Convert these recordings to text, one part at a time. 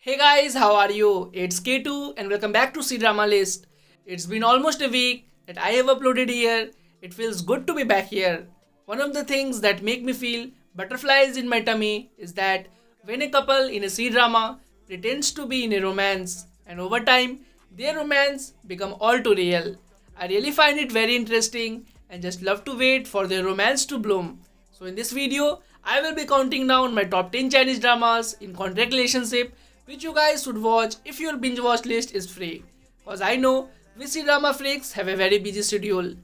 Hey guys, how are you? It's K2 and welcome back to cdraMa list. It's been almost a week that I have uploaded here. It feels good to be back here. One of the things that make me feel butterflies in my tummy is that when a couple in a cdrama pretends to be in a romance and over time their romance become all too real. I really find it very interesting and just love to wait for their romance to bloom. So in this video, I will be counting down my top 10 Chinese dramas in contract relationship which you guys should watch if your binge watch list is free. Cause I know we drama freaks have a very busy schedule.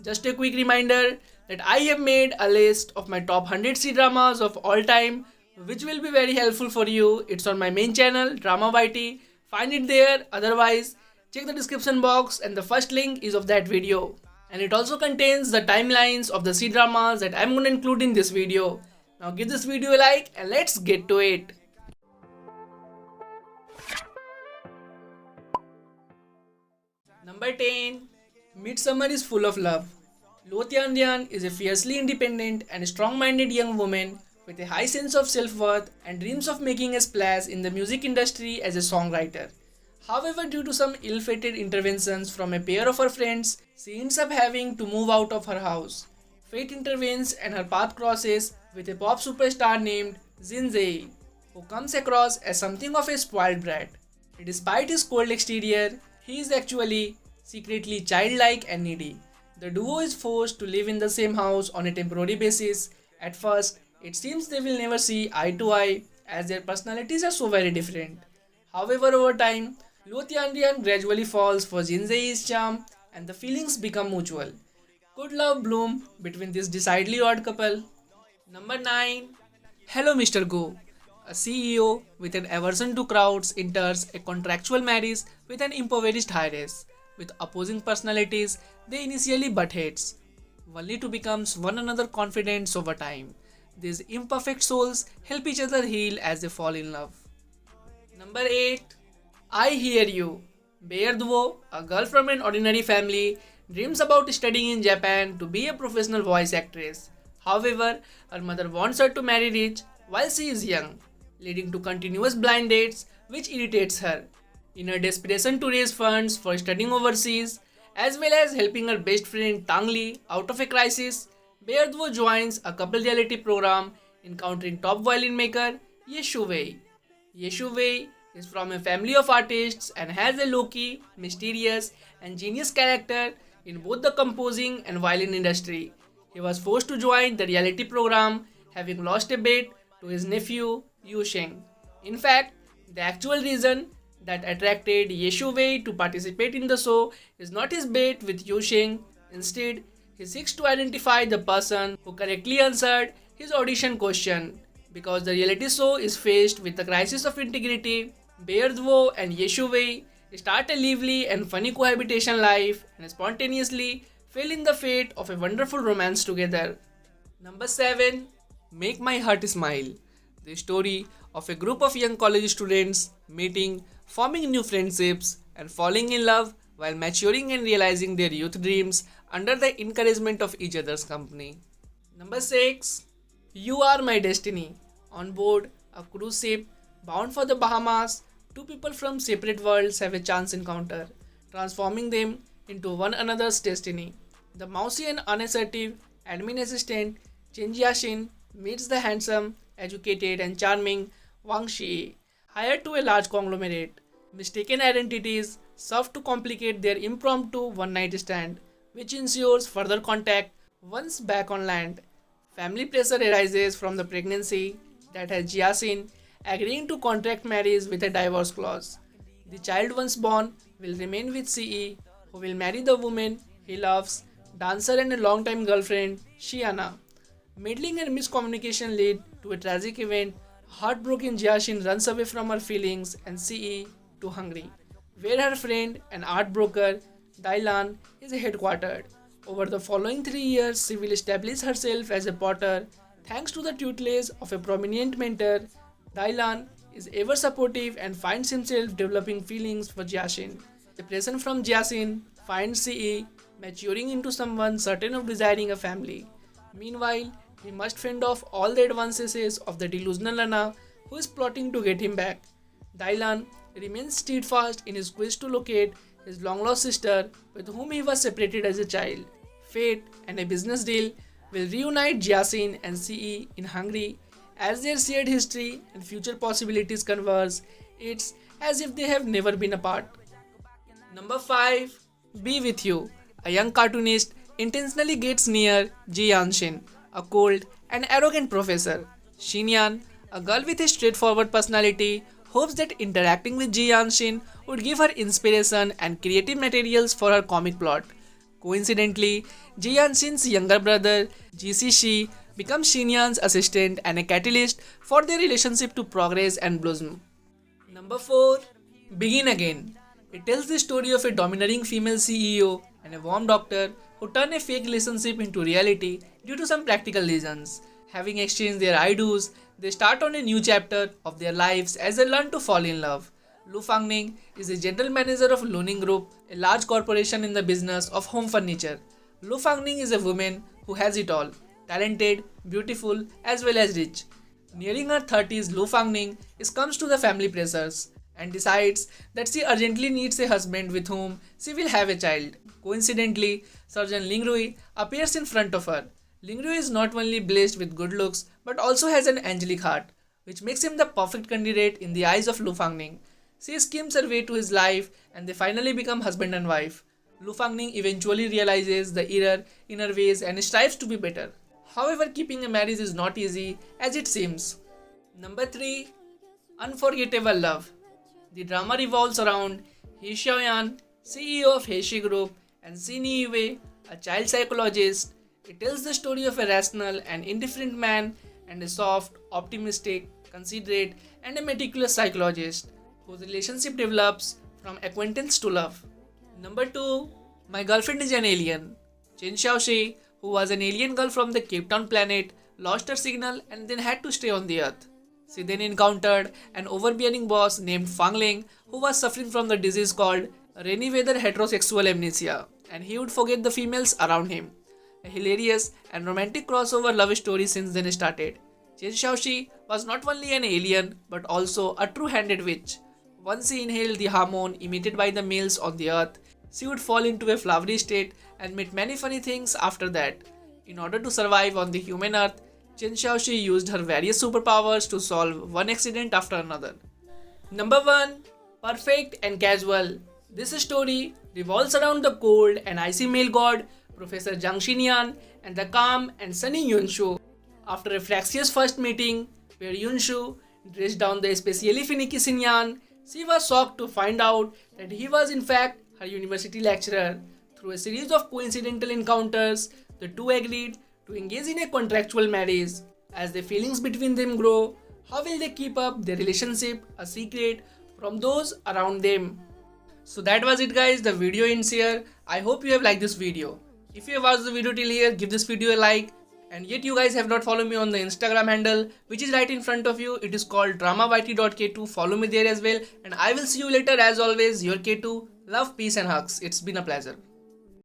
Just a quick reminder that I have made a list of my top 100 dramas of all time which will be very helpful for you. It's on my main channel Drama YT. Find it there, otherwise check the description box and the first link is of that video. And it also contains the timelines of the dramas that I'm gonna include in this video. Now give this video a like and let's get to it. Number 10. Midsummer is full of love. Luo Tianlian is a fiercely independent and strong-minded young woman with a high sense of self-worth and dreams of making a splash in the music industry as a songwriter. However, due to some ill-fated interventions from a pair of her friends, she ends up having to move out of her house. Fate intervenes and her path crosses with a pop superstar named Jin Zhe, who comes across as something of a spoiled brat. Despite his cold exterior, he is actually secretly childlike and needy. The duo is forced to live in the same house on a temporary basis. At first, it seems they will never see eye to eye as their personalities are so very different. However, over time, Luo Tianlian gradually falls for Jin Zhe's charm and the feelings become mutual. Could love bloom between this decidedly odd couple? Number 9. Hello Mr. Go. A CEO with an aversion to crowds enters a contractual marriage with an impoverished heiress. With opposing personalities, they initially butt heads, only to become one another confidants over time. These imperfect souls help each other heal as they fall in love. Number 8. I Hear You. Bae Duo, a girl from an ordinary family, dreams about studying in Japan to be a professional voice actress. However, her mother wants her to marry rich while she is young, leading to continuous blind dates which irritates her. In her desperation to raise funds for studying overseas, as well as helping her best friend Tang Li out of a crisis, Bae Duo joins a couple reality program encountering top violin maker Ye Shuwei. Ye Shuwei is from a family of artists and has a low-key, mysterious and genius character in both the composing and violin industry. He was forced to join the reality program having lost a bet to his nephew Yu Sheng. In fact, the actual reason that attracted Ye Shuwei to participate in the show is not his bet with Yu Sheng. Instead, he seeks to identify the person who correctly answered his audition question. Because the reality show is faced with the crisis of integrity, Bae Duo and Ye Shuwei start a lively and funny cohabitation life and spontaneously fell in the fate of a wonderful romance together. Number 7. Make My Heart Smile. The story of a group of young college students meeting, forming new friendships, and falling in love while maturing and realizing their youth dreams under the encouragement of each other's company. Number 6. You Are My Destiny. On board a cruise ship bound for the Bahamas, two people from separate worlds have a chance encounter, transforming them into one another's destiny. The mousy and unassertive admin assistant Chen Jiaxin meets the handsome, educated and charming Wang Shi, hired to a large conglomerate. Mistaken identities serve to complicate their impromptu one-night stand, which ensures further contact once back on land. Family pressure arises from the pregnancy that has Jiaxin agreeing to contract marriage with a divorce clause. The child once born will remain with Ce, who will marry the woman he loves, dancer and a longtime girlfriend, Shiana. Meddling and miscommunication lead to a tragic event. Heartbroken Jiaxin runs away from her feelings and Ce to Hungary, where her friend and art broker Dailan is headquartered. Over the following 3 years, she will establish herself as a potter. Thanks to the tutelage of a prominent mentor, Dailan is ever supportive and finds himself developing feelings for Jiaxin. The present from Jiaxin finds Ce maturing into someone certain of desiring a family. Meanwhile, he must fend off all the advances of the delusional Lana who is plotting to get him back. Dylan remains steadfast in his quest to locate his long-lost sister with whom he was separated as a child. Fate and a business deal will reunite Jiasin and Ce in Hungary as their shared history and future possibilities converge. It's as if they have never been apart. Number 5. Be With You. A young cartoonist intentionally gets near Ji Yanshin, a cold and arrogant professor. Xinyan, a girl with a straightforward personality, hopes that interacting with Ji Yanshin would give her inspiration and creative materials for her comic plot. Coincidentally, Ji Yanshin's younger brother, Ji Shi, becomes Xinyan's assistant and a catalyst for their relationship to progress and blossom. Number 4. Begin Again. It tells the story of a domineering female CEO and a warm doctor who turn a fake relationship into reality due to some practical reasons. Having exchanged their I-do's, they start on a new chapter of their lives as they learn to fall in love. Lu Fangning is the general manager of Luning Group, a large corporation in the business of home furniture. Lu Fangning is a woman who has it all, talented, beautiful, as well as rich. Nearing her 30s, Lu Fangning comes to the family pressures and decides that she urgently needs a husband with whom she will have a child. Coincidentally, Surgeon Ling Rui appears in front of her. Ling Rui is not only blessed with good looks but also has an angelic heart, which makes him the perfect candidate in the eyes of Lu Fangning. She schemes her way to his life and they finally become husband and wife. Lu Fangning eventually realizes the error in her ways and strives to be better. However, keeping a marriage is not easy as it seems. Number 3. Unforgettable Love. The drama revolves around He Xiaoyan, CEO of Heishi Group, and Xin Yue, a child psychologist. It tells the story of a rational and indifferent man and a soft, optimistic, considerate, and a meticulous psychologist whose relationship develops from acquaintance to love. Number 2. My Girlfriend is an Alien. Chen Xiaoxi, who was an alien girl from the Cape Town planet, lost her signal and then had to stay on the Earth. She then encountered an overbearing boss named Fang Ling who was suffering from the disease called rainy weather heterosexual amnesia, and he would forget the females around him. A hilarious and romantic crossover love story since then started. Chen Xiaoxi was not only an alien but also a true-handed witch. Once she inhaled the hormone emitted by the males on the earth, she would fall into a flowery state and meet many funny things after that. In order to survive on the human earth, Chen Xiaoxi used her various superpowers to solve one accident after another. Number 1. Perfect and Casual. This story revolves around the cold and icy male god, Professor Zhang Xinyan, and the calm and sunny Yunshu. After a fractious first meeting, where Yunshu dressed down the especially finicky Xinyan, she was shocked to find out that he was in fact her university lecturer. Through a series of coincidental encounters, the two agreed to engage in a contractual marriage. As the feelings between them grow, how will they keep up their relationship a secret from those around them? So that was it guys, the video ends here. I hope you have liked this video. If you have watched the video till here, give this video a like. And yet you guys have not followed me on the Instagram handle, which is right in front of you. It is called dramavit.k2. Follow me there as well. And I will see you later as always. Your K2. Love, peace and hugs. It's been a pleasure.